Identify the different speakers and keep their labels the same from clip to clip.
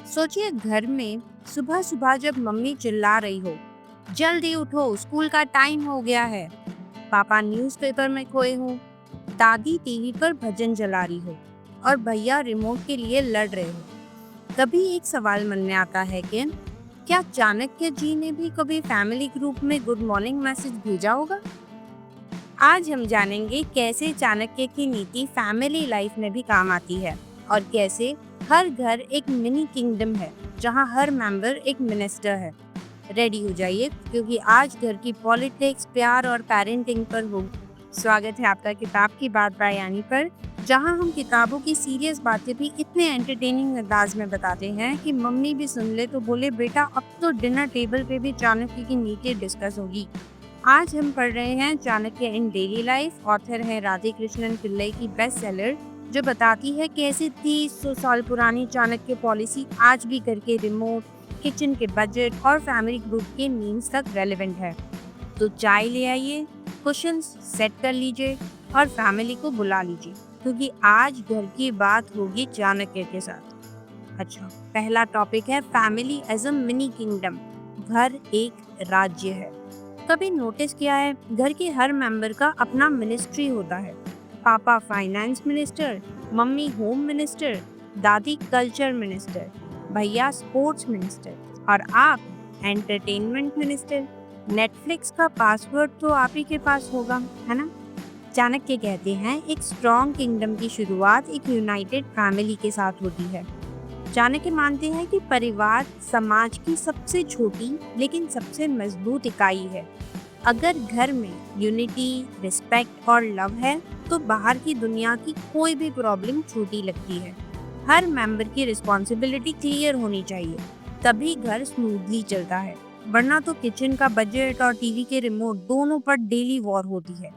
Speaker 1: सोचिए घर में सुबह सुबह जब मम्मी चिल्ला रही हो, जल्दी उठो स्कूल का टाइम हो गया है। पापा न्यूज़पेपर में खोए हो, दादी टीवी पर भजन चला रही हो और भैया रिमोट के लिए लड़ रहे हो। तभी एक सवाल मन में आता है कि क्या चाणक्य जी ने भी कभी फैमिली ग्रुप में गुड मॉर्निंग मैसेज भेजा होगा। आज हम जानेंगे कैसे चाणक्य की नीति फैमिली लाइफ में भी काम आती है और कैसे हर घर एक मिनी किंगडम है जहां हर मेंबर एक मिनिस्टर है। रेडी हो जाइए क्योंकि आज घर की पॉलिटिक्स, प्यार और पेरेंटिंग पर हो। स्वागत है आपका किताब की बात यानी पर, जहां हम किताबों की सीरियस बातें भी इतने एंटरटेनिंग अंदाज में बताते हैं कि मम्मी भी सुन ले तो बोले बेटा अब तो डिनर टेबल पे भी चाणक्य की नीति डिस्कस होगी। आज हम पढ़ रहे हैं चाणक्य इन डेली लाइफ। ऑथर है राधे कृष्णन पिल्लई की बेस्ट सेलर, जो बताती है कैसे 30 साल पुरानी चाणक्य पॉलिसी आज भी घर के रिमोट, किचन के बजट और फैमिली ग्रुप के मीम्स तक रेलेवेंट है। तो चाय ले आइए, क्वेश्चंस सेट कर लीजिए और फैमिली को बुला लीजिए क्योंकि आज घर की बात होगी चाणक्य के साथ। अच्छा, पहला टॉपिक है family as a mini kingdom. घर एक राज्य है। कभी नोटिस किया है घर के हर मेंबर का अपना मिनिस्ट्री होता है। पापा finance minister, mummy home minister, दादी कल्चर मिनिस्टर, भैया स्पोर्ट्स मिनिस्टर और आप एंटरटेनमेंट मिनिस्टर। नेटफ्लिक्स का पासवर्ड तो आप ही के पास होगा, है ना। चाणक्य कहते हैं एक स्ट्रॉन्ग किंगडम की शुरुआत एक यूनाइटेड फैमिली के साथ होती है। चाणक्य मानते हैं कि परिवार समाज की सबसे छोटी लेकिन सबसे मजबूत इकाई है। अगर घर में यूनिटी, रिस्पेक्ट और लव है तो बाहर की दुनिया की कोई भी प्रॉब्लम छोटी लगती है। हर मेंबर की रिस्पॉन्सिबिलिटी क्लियर होनी चाहिए, तभी घर स्मूथली चलता है। वरना तो किचन का बजट और टीवी के रिमोट दोनों पर डेली वॉर होती है।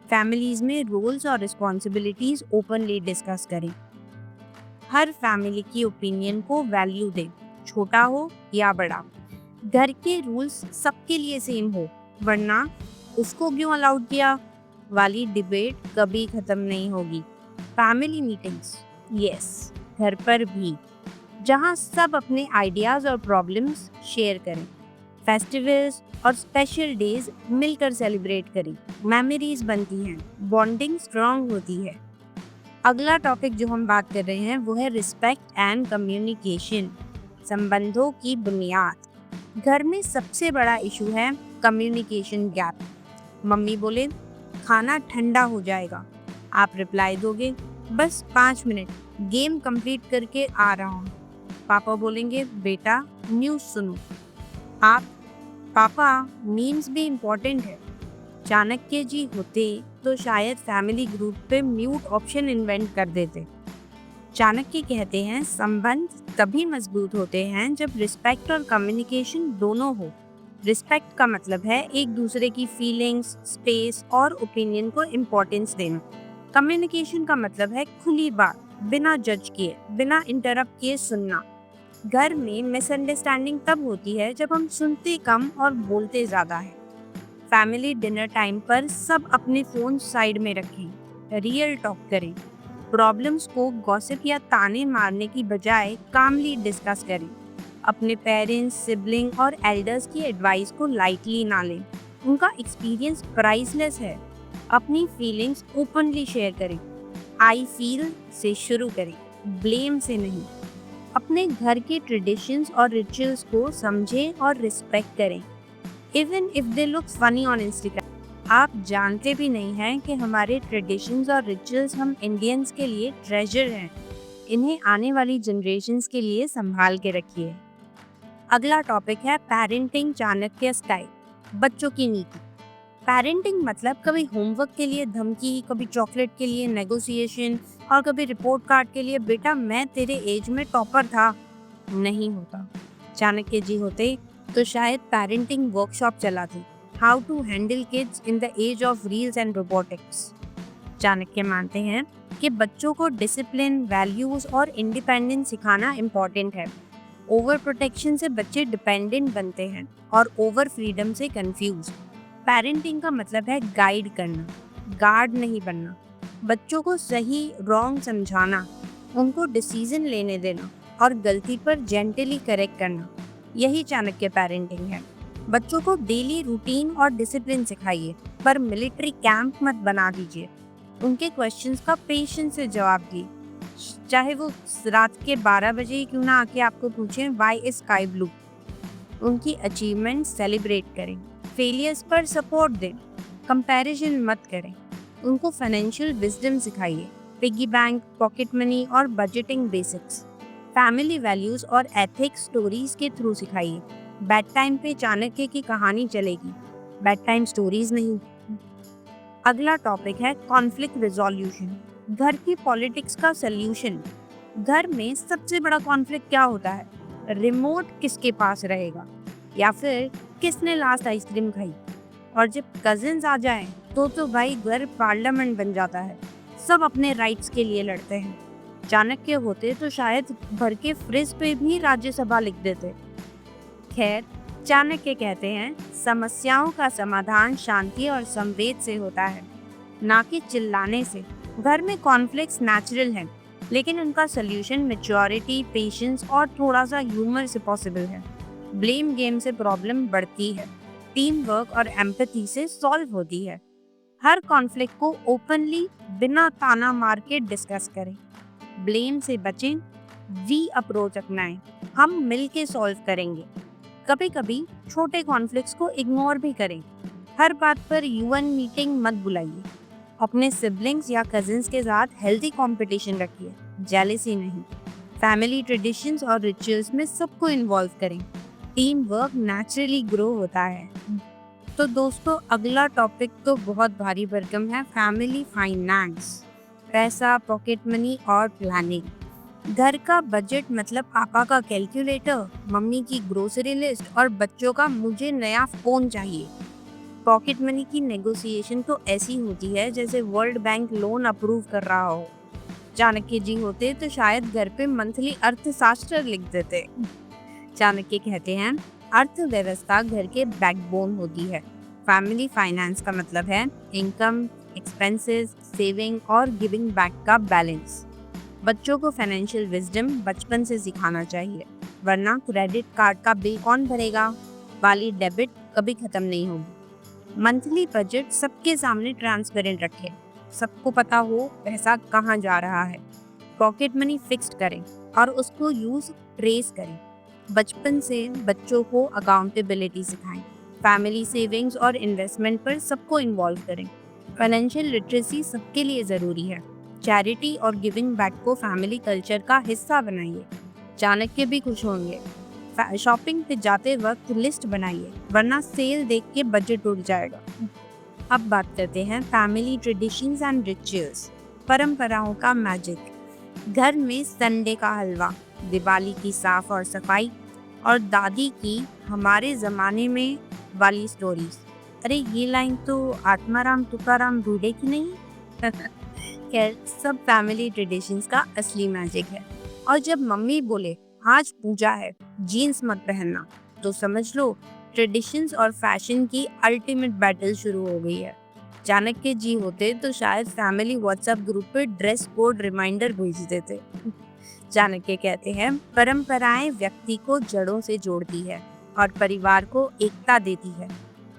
Speaker 1: फैमिलीज में रोल्स और रिस्पॉन्सिबिलिटीज ओपनली डिस्कस करें। हर फैमिली की ओपिनियन को वैल्यू दें, छोटा हो या बड़ा। घर के रूल्स सबके लिए सेम हो, वरना उसको क्यों अलाउड किया वाली डिबेट कभी खत्म नहीं होगी। फैमिली मीटिंग्स, यस, घर पर भी, जहां सब अपने आइडियाज और प्रॉब्लम्स शेयर करें। फेस्टिवल्स और स्पेशल डेज मिलकर सेलिब्रेट करें। मेमोरीज बनती हैं, बॉन्डिंग स्ट्रांग होती है। अगला टॉपिक जो हम बात कर रहे हैं वो है रिस्पेक्ट एंड कम्युनिकेशन, संबंधों की बुनियाद। घर में सबसे बड़ा इशू है कम्युनिकेशन गैप। मम्मी बोले खाना ठंडा हो जाएगा, आप रिप्लाई दोगे बस 5 मिनट, गेम कंप्लीट करके आ रहा हूँ। पापा बोलेंगे बेटा न्यूज़ सुनो, आप पापा मीम्स भी इम्पोर्टेंट है। चाणक्य जी होते तो शायद फैमिली ग्रुप पे म्यूट ऑप्शन इन्वेंट कर देते। चाणक्य कहते हैं संबंध तभी मजबूत होते हैं जब रिस्पेक्ट और कम्युनिकेशन दोनों हो। रिस्पेक्ट का मतलब है एक दूसरे की फीलिंग्स, स्पेस और ओपिनियन को इम्पोर्टेंस देना। कम्युनिकेशन का मतलब है खुली बात, बिना जज किए, बिना इंटरप्ट किए सुनना। घर में मिसअंडरस्टैंडिंग तब होती है जब हम सुनते कम और बोलते ज़्यादा है। फैमिली डिनर टाइम पर सब अपने फोन साइड में रखें, रियल टॉक करें। प्रॉब्लम्स को गॉसिप या ताने मारने की बजाय कामली डिस्कस करें। अपने पेरेंट्स, सिबलिंग और एल्डर्स की एडवाइस को लाइटली ना लें, उनका एक्सपीरियंस प्राइसलेस है। अपनी फीलिंग्स ओपनली शेयर करें। आई फील से शुरू करें, ब्लेम से नहीं। अपने घर के ट्रेडिशंस और रिचुअल्स को समझें और रिस्पेक्ट करें, even if they look funny on Instagram. आप जानते भी नहीं हैं कि हमारे ट्रेडिशंस और रिचुअल्स हम इंडियंस के लिए ट्रेजर हैं। इन्हें आने वाली जनरेशन्स के लिए संभाल के रखिए। अगला टॉपिक है पेरेंटिंग चाणक्य स्टाइल, बच्चों की नीति। पेरेंटिंग मतलब कभी होमवर्क के लिए धमकी, कभी चॉकलेट के लिए नेगोशिएशन और कभी रिपोर्ट कार्ड के लिए बेटा मैं तेरे एज में टॉपर था नहीं होता। चाणक्य जी होते तो शायद पेरेंटिंग वर्कशॉप चलाते, how to handle kids in the age of reels and robotics. Chanakya मानते हैं कि बच्चों को डिसिप्लिन, वैल्यूज और इंडिपेंडेंस सिखाना इम्पोर्टेंट है। ओवर प्रोटेक्शन से बच्चे डिपेंडेंट बनते हैं और ओवर फ्रीडम से कंफ्यूज। पेरेंटिंग का मतलब है गाइड करना, गार्ड नहीं बनना। बच्चों को सही रॉन्ग समझाना, उनको डिसीजन लेने देना और गलती पर जेंटली करेक्ट करना, यही चाणक्य पेरेंटिंग है। बच्चों को डेली रूटीन और डिसिप्लिन सिखाइए, पर मिलिट्री कैंप मत बना दीजिए। उनके क्वेश्चंस का पेशेंस से जवाब दिए, चाहे वो रात के 12 बजे ही क्यों ना आके आपको पूछें व्हाई इज स्काई ब्लू। उनकी अचीवमेंट सेलिब्रेट करें, फेलियर्स पर सपोर्ट दें, कंपैरिजन मत करें। उनको फाइनेंशियल विजडम सिखाइए, पिगी बैंक, पॉकेट मनी और बजटिंग बेसिक्स। फैमिली वैल्यूज और एथिक्स स्टोरीज के थ्रू सिखाइए। बेड टाइम पे चाणक्य की कहानी चलेगी, बेड टाइम स्टोरीज नहीं। अगला टॉपिक है कॉन्फ्लिक्ट रिजोल्यूशन, घर की पॉलिटिक्स का सल्यूशन। घर में सबसे बड़ा कॉन्फ्लिक्ट क्या होता है? रिमोट किसके पास रहेगा, या फिर किसने लास्ट आइसक्रीम खाई। और जब कजिन्स आ जाएं तो भाई घर पार्लियामेंट बन जाता है। सब अपने राइट्स के लिए लड़ते हैं। चाणक्य होते तो शायद घर के फ्रिज पे भी राज्यसभा लिख देते। खैर, चाणक्य कहते हैं समस्याओं का समाधान शांति और संवेद से होता है, ना कि चिल्लाने से। घर में कॉन्फ्लिक्ट्स नेचुरल हैं, लेकिन उनका सल्यूशन मैच्योरिटी, पेशेंस और थोड़ा सा ह्यूमर से पॉसिबल है। ब्लेम गेम से प्रॉब्लम बढ़ती है, टीम वर्क और एम्पैथी से सॉल्व होती है। हर कॉन्फ्लिक्ट को ओपनली बिना ताना मार के डिस्कस करें। ब्लेम से बचें, वी अप्रोच अपनाएं, हम मिलके सॉल्व करेंगे। कभी कभी छोटे कॉन्फ्लिक्ट्स को इग्नोर भी करें। हर बात पर यूएन मीटिंग मत बुलाइए। अपने सिबलिंग्स या कजिन्स के साथ हेल्दी कंपटीशन रखिए, जेलसी नहीं। फैमिली ट्रेडिशंस और रिचुअल्स में सबको इन्वॉल्व करें, टीम वर्क नेचुरली ग्रो होता है। तो दोस्तों, अगला टॉपिक तो बहुत भारी भरकम है, फैमिली फाइनेंस, पैसा, पॉकेट मनी और प्लानिंग। घर का बजट मतलब पापा का कैलकुलेटर, मम्मी की ग्रोसरी लिस्ट और बच्चों का मुझे नया फोन चाहिए। पॉकेट मनी की नेगोशिएशन तो ऐसी होती है जैसे वर्ल्ड बैंक लोन अप्रूव कर रहा हो। चाणक्य जी होते तो शायद घर पे मंथली अर्थशास्त्र लिख देते। चाणक्य कहते हैं अर्थव्यवस्था घर के बैकबोन होती है। फैमिली फाइनेंस का मतलब है इनकम, एक्सपेंसेस, सेविंग और गिविंग बैक का बैलेंस। बच्चों को फाइनेंशियल विजडम बचपन से सिखाना चाहिए, वरना क्रेडिट कार्ड का बिल कौन भरेगा वाली डेबिट कभी खत्म नहीं होगी। मंथली बजट सबके सामने ट्रांसपेरेंट रखें, सबको पता हो पैसा कहाँ जा रहा है। पॉकेट मनी फिक्स्ड करें और उसको यूज ट्रेस करें। बचपन से बच्चों को अकाउंटेबिलिटी सिखाएं। फैमिली सेविंग्स और इन्वेस्टमेंट पर सबको इन्वॉल्व करें। फाइनेंशियल लिटरेसी सबके लिए ज़रूरी है। चैरिटी और गिविंग बैक को फैमिली कल्चर का हिस्सा बनाइए। चाणक्य भी खुश होंगे। शॉपिंग पे जाते वक्त लिस्ट बनाइए, वरना सेल देख के बजट उड़ जाएगा। अब बात करते हैं फैमिली ट्रेडिशंस एंड रिचुअल्स, परंपराओं का मैजिक। घर में संडे का हलवा, दिवाली की साफ और सफाई और दादी की हमारे ज़माने में वाली स्टोरीज। अरे ये लाइन तो आत्माराम तुकाराम ढूंढे की नहीं। खैर, सब फैमिली ट्रेडिशंस का असली मैजिक है। और जब मम्मी बोले आज पूजा है, जीन्स मत पहनना, तो समझ लो ट्रेडिशंस और फैशन की अल्टीमेट बैटल शुरू हो गई है। चाणक्य जी होते तो शायद फैमिली व्हाट्सएप ग्रुप पे ड्रेस कोड रिमाइंडर भेज देते। चाणक्य कहते हैं परंपराएं व्यक्ति को जड़ों से जोड़ती है और परिवार को एकता देती है।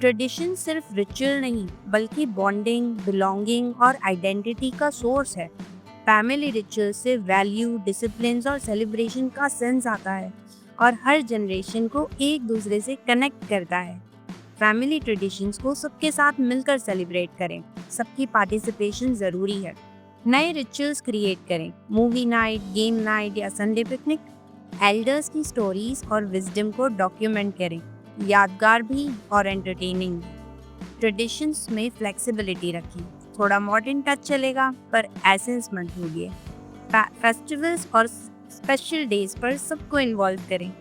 Speaker 1: ट्रेडिशन सिर्फ रिचुअल नहीं, बल्कि बॉन्डिंग, बिलोंगिंग और आइडेंटिटी का सोर्स है। फैमिली रिचुअल से वैल्यू, डिसिप्लिन और सेलिब्रेशन का सेंस आता है और हर जनरेशन को एक दूसरे से कनेक्ट करता है। फैमिली ट्रेडिशंस को सबके साथ मिलकर सेलिब्रेट करें, सबकी पार्टिसिपेशन ज़रूरी है। नए रिचुअल्स क्रिएट करें, मूवी नाइट, गेम नाइट या संडे पिकनिक। एल्डर्स की स्टोरीज और विजडम को डॉक्यूमेंट करें, यादगार भी और एंटरटेनिंग भी। ट्रेडिशंस में फ्लेक्सिबिलिटी रखें, थोड़ा मॉडर्न टच चलेगा पर एसेंस मत भूलिए। फेस्टिवल्स और स्पेशल डेज पर सबको इन्वॉल्व करें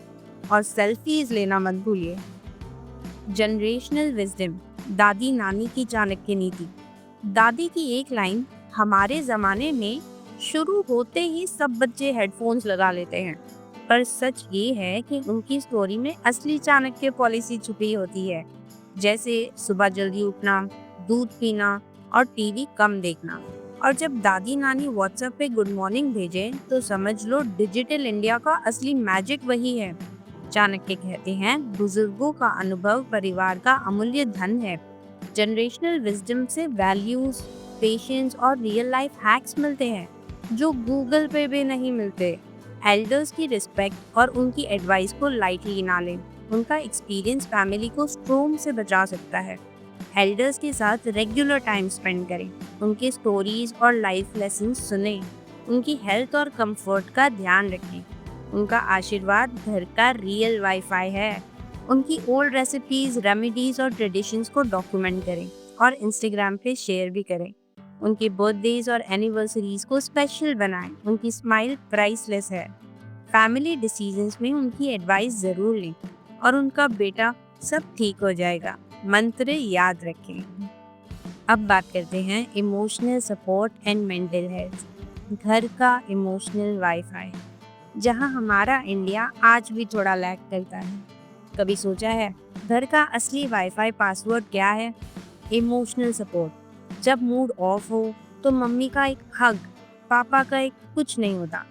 Speaker 1: और सेल्फीज लेना मत भूलिए। जनरेशनल विजडम, दादी नानी की चाणक्य नीति। दादी की एक लाइन हमारे ज़माने में शुरू होते ही सब बच्चे हेडफोन्स लगा लेते हैं, पर सच ये है कि उनकी स्टोरी में असली चाणक्य पॉलिसी छुपी होती है, जैसे सुबह जल्दी उठना, दूध पीना और टीवी कम देखना। और जब दादी नानी व्हाट्सएप पे गुड मॉर्निंग भेजें तो समझ लो डिजिटल इंडिया का असली मैजिक वही है। चाणक्य कहते हैं, बुजुर्गों का अनुभव परिवार का अमूल्य धन है। जनरेशनल विजडम से वैल्यूज, पेशेंस और रियल लाइफ हैक्स मिलते हैं जो गूगल पे भी नहीं मिलते। एल्डर्स की रिस्पेक्ट और उनकी एडवाइस को लाइटली ना लें। उनका एक्सपीरियंस फैमिली को स्ट्रोम से बचा सकता है। एल्डर्स के साथ रेगुलर टाइम स्पेंड करें, उनके स्टोरीज और लाइफ लेसन सुनें, उनकी हेल्थ और कंफर्ट का ध्यान रखें। उनका आशीर्वाद घर का रियल वाईफाई है। उनकी ओल्ड रेसिपीज, रेमेडीज और ट्रेडिशंस को डॉक्यूमेंट करें और इंस्टाग्राम पे शेयर भी करें। उनकी बर्थडेज और एनिवर्सरीज को स्पेशल बनाएं। उनकी स्माइल प्राइसलेस है। फैमिली डिसीजंस में उनकी एडवाइस ज़रूर लें और उनका बेटा सब ठीक हो जाएगा मंत्र याद रखें। अब बात करते हैं emotional support and mental health. घर का इमोशनल वाईफाई, जहां हमारा इंडिया आज भी थोड़ा लैग करता है। कभी सोचा है घर का असली वाईफाई पासवर्ड क्या है? Emotional support. जब मूड ऑफ हो तो मम्मी का एक हग, पापा का एक कुछ नहीं होता,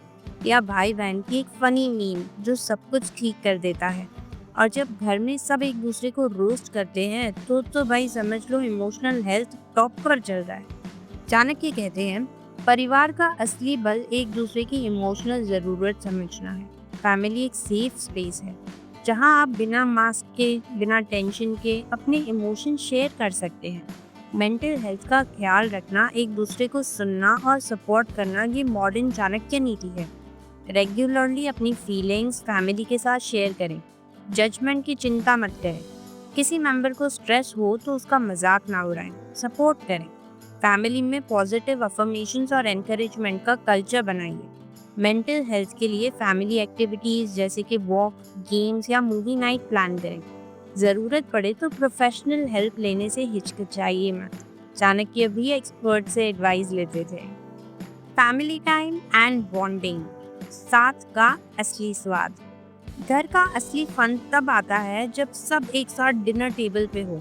Speaker 1: या भाई बहन की एक फनी मीम जो सब कुछ ठीक कर देता है। और जब घर में सब एक दूसरे को रोस्ट करते हैं तो भाई समझ लो इमोशनल हेल्थ टॉप पर चल रहा है। चाणक्य कहते हैं, परिवार का असली बल एक दूसरे की इमोशनल ज़रूरत समझना है। फैमिली एक सेफ स्पेस है जहां आप बिना मास्क के, बिना टेंशन के अपने इमोशन शेयर कर सकते हैं। मेंटल हेल्थ का ख्याल रखना, एक दूसरे को सुनना और सपोर्ट करना, ये मॉडर्न चाणक्य नीति है। रेगुलरली अपनी फीलिंग्स फैमिली के साथ शेयर करें। जजमेंट की चिंता मत करें। किसी मेंबर को स्ट्रेस हो तो उसका मजाक ना उड़ाएं, सपोर्ट करें। फैमिली में पॉजिटिव अफर्मेशंस और एनकरेजमेंट का कल्चर बनाइए। मेंटल हेल्थ के लिए फैमिली एक्टिविटीज़ जैसे कि वॉक, गेम्स या मूवी नाइट प्लान करें। ज़रूरत पड़े तो प्रोफेशनल हेल्प लेने से हिचकिचाइए मत। चाणक्य भी एक्सपर्ट से एडवाइस लेते थे। फैमिली टाइम एंड बॉन्डिंग, साथ का असली स्वाद। घर का असली फन तब आता है जब सब एक साथ डिनर टेबल पे हो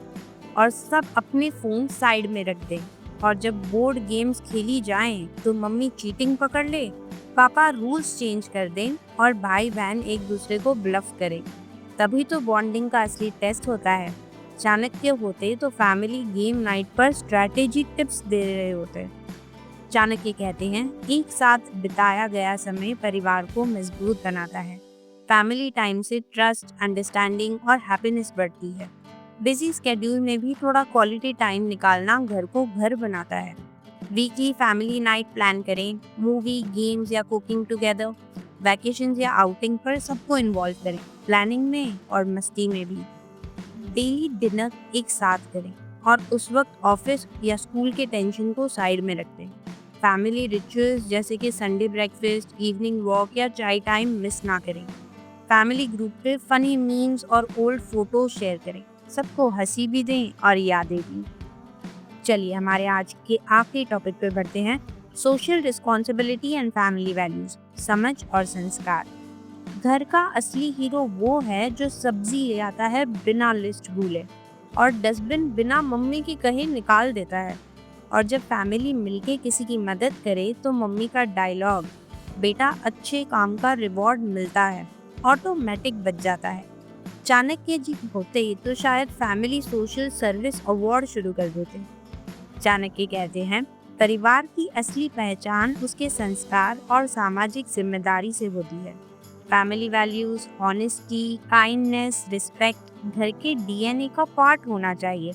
Speaker 1: और सब अपने फ़ोन साइड में रख दें। और जब बोर्ड गेम्स खेली जाएं तो मम्मी चीटिंग पकड़ ले, पापा रूल्स चेंज कर दें और भाई बहन एक दूसरे को ब्लफ करें। तभी तो बॉन्डिंग का असली टेस्ट होता है। चाणक्य होते तो फैमिली गेम नाइट पर स्ट्रैटेजिक टिप्स दे रहे होते। चाणक्य कहते हैं, एक साथ बिताया गया समय परिवार को मजबूत बनाता है। फैमिली टाइम से ट्रस्ट, अंडरस्टैंडिंग और हैप्पीनेस बढ़ती है। बिजी स्केड्यूल में भी थोड़ा क्वालिटी टाइम निकालना घर को घर बनाता है। वीकली फैमिली नाइट प्लान करें, मूवी, गेम्स या कुकिंग टुगेदर। वैकेशंस या आउटिंग पर सबको इन्वॉल्व करें, प्लानिंग में और मस्ती में भी। डेली डिनर एक साथ करें और उस वक्त ऑफिस या स्कूल के टेंशन को साइड में रख दें। फैमिली रिचुअल्स जैसे कि संडे ब्रेकफास्ट, इवनिंग वॉक या चाय टाइम मिस ना करें। फैमिली ग्रुप पे फनी मीम्स और ओल्ड फोटोज शेयर करें। सबको हंसी भी दें और यादें भी। चलिए हमारे आज के आखिरी टॉपिक पे बढ़ते हैं, social responsibility and family values, समझ और संस्कार। घर का असली हीरो वो है जो सब्जी ले आता है बिना लिस्ट भूले और डस्टबिन बिना मम्मी की कहे निकाल देता है। और जब फैमिली मिलके किसी की मदद करे तो मम्मी का डायलॉग, बेटा अच्छे काम का रिवॉर्ड मिलता है, ऑटोमेटिक बच जाता है। चाणक्य जी होते तो शायद फैमिली सोशल सर्विस अवार्ड शुरू कर देते। चाणक्य कहते हैं, परिवार की असली पहचान उसके संस्कार और सामाजिक जिम्मेदारी से होती है। Family values, honesty, kindness, respect घर के डीएनए का पार्ट होना चाहिए।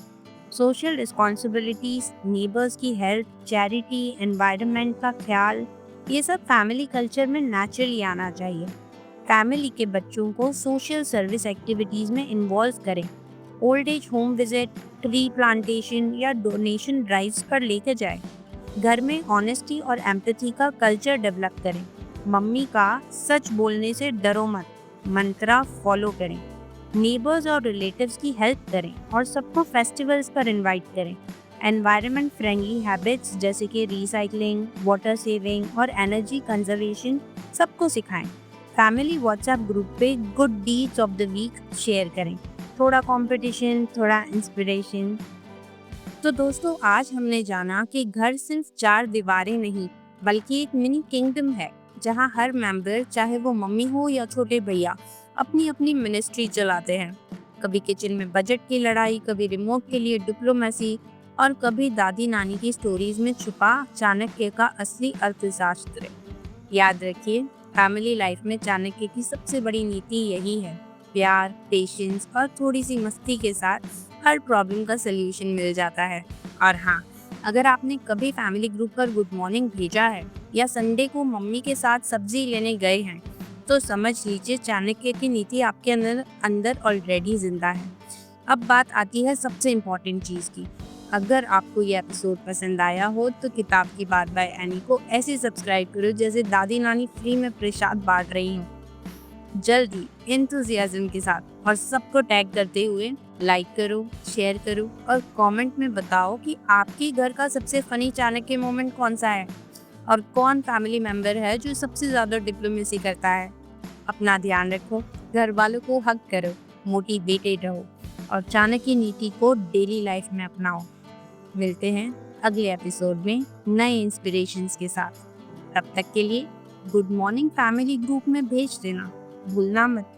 Speaker 1: सोशल रिस्पॉन्सिबिलिटीज, नेबर्स की हेल्प, चैरिटी, एनवायरनमेंट का ख्याल, ये सब फैमिली कल्चर में नेचुरली आना चाहिए। फैमिली के बच्चों को सोशल सर्विस एक्टिविटीज़ में इन्वॉल्व करें। Old age home visit, tree plantation या डोनेशन ड्राइव्स पर लेकर जाएं। घर में ऑनेस्टी और एम्पैथी का कल्चर डेवलप करें। मम्मी का सच बोलने से डरो मत मंत्रा फॉलो करें। नेबर्स और रिलेटिव्स की हेल्प करें और सबको फेस्टिवल्स पर इनवाइट करें। एनवायरनमेंट फ्रेंडली हैबिट्स जैसे कि रिसाइकलिंग, वाटर सेविंग और एनर्जी कंजर्वेशन सबको सिखाएं। फैमिली व्हाट्सएप ग्रुप पे good deeds of the week share करें। थोड़ा कंपटीशन, थोड़ा इंस्पिरेशन। तो दोस्तों आज हमने जाना कि घर सिर्फ चार दीवारें नहीं बल्कि एक मिनी किंगडम है जहां हर मेंबर चाहे वो मम्मी हो या छोटे भैया अपनी अपनी मिनिस्ट्री चलाते हैं। कभी किचन में बजट की लड़ाई, कभी रिमोट के लिए डिप्लोमेसी और कभी दादी नानी की स्टोरीज में छुपा चाणक्य का असली अर्थशास्त्र। याद रखिए, फैमिली लाइफ में चाणक्य की सबसे बड़ी नीति यही है, प्यार, पेशेंस और थोड़ी सी मस्ती के साथ हर प्रॉब्लम का सलूशन मिल जाता है। और हाँ, अगर आपने कभी फैमिली ग्रुप पर गुड मॉर्निंग भेजा है या संडे को मम्मी के साथ सब्जी लेने गए हैं, तो समझ लीजिए चाणक्य की नीति आपके अंदर अंदर ऑलरेडी जिंदा है। अब बात आती है सबसे इम्पोर्टेंट चीज़ की। अगर आपको ये एपिसोड पसंद आया हो तो किताब की बात बाय एनी को ऐसे सब्सक्राइब करो जैसे दादी नानी फ्री में प्रसाद बांट रही हूँ, जल्दी एंथुसियाज्म के साथ। और सबको टैग करते हुए लाइक करो, शेयर करो और कमेंट में बताओ कि आपके घर का सबसे फनी चाणक्य मोमेंट कौन सा है और कौन फैमिली मेंबर है जो सबसे ज़्यादा डिप्लोमेसी करता है। अपना ध्यान रखो, घर वालों को हग करो, मोटिवेटेड रहो और चाणक्य नीति को डेली लाइफ में अपनाओ। मिलते हैं अगले एपिसोड में नए इंस्पिरेशंस के साथ। तब तक के लिए गुड मॉर्निंग फैमिली ग्रुप में भेज देना भूलना मत।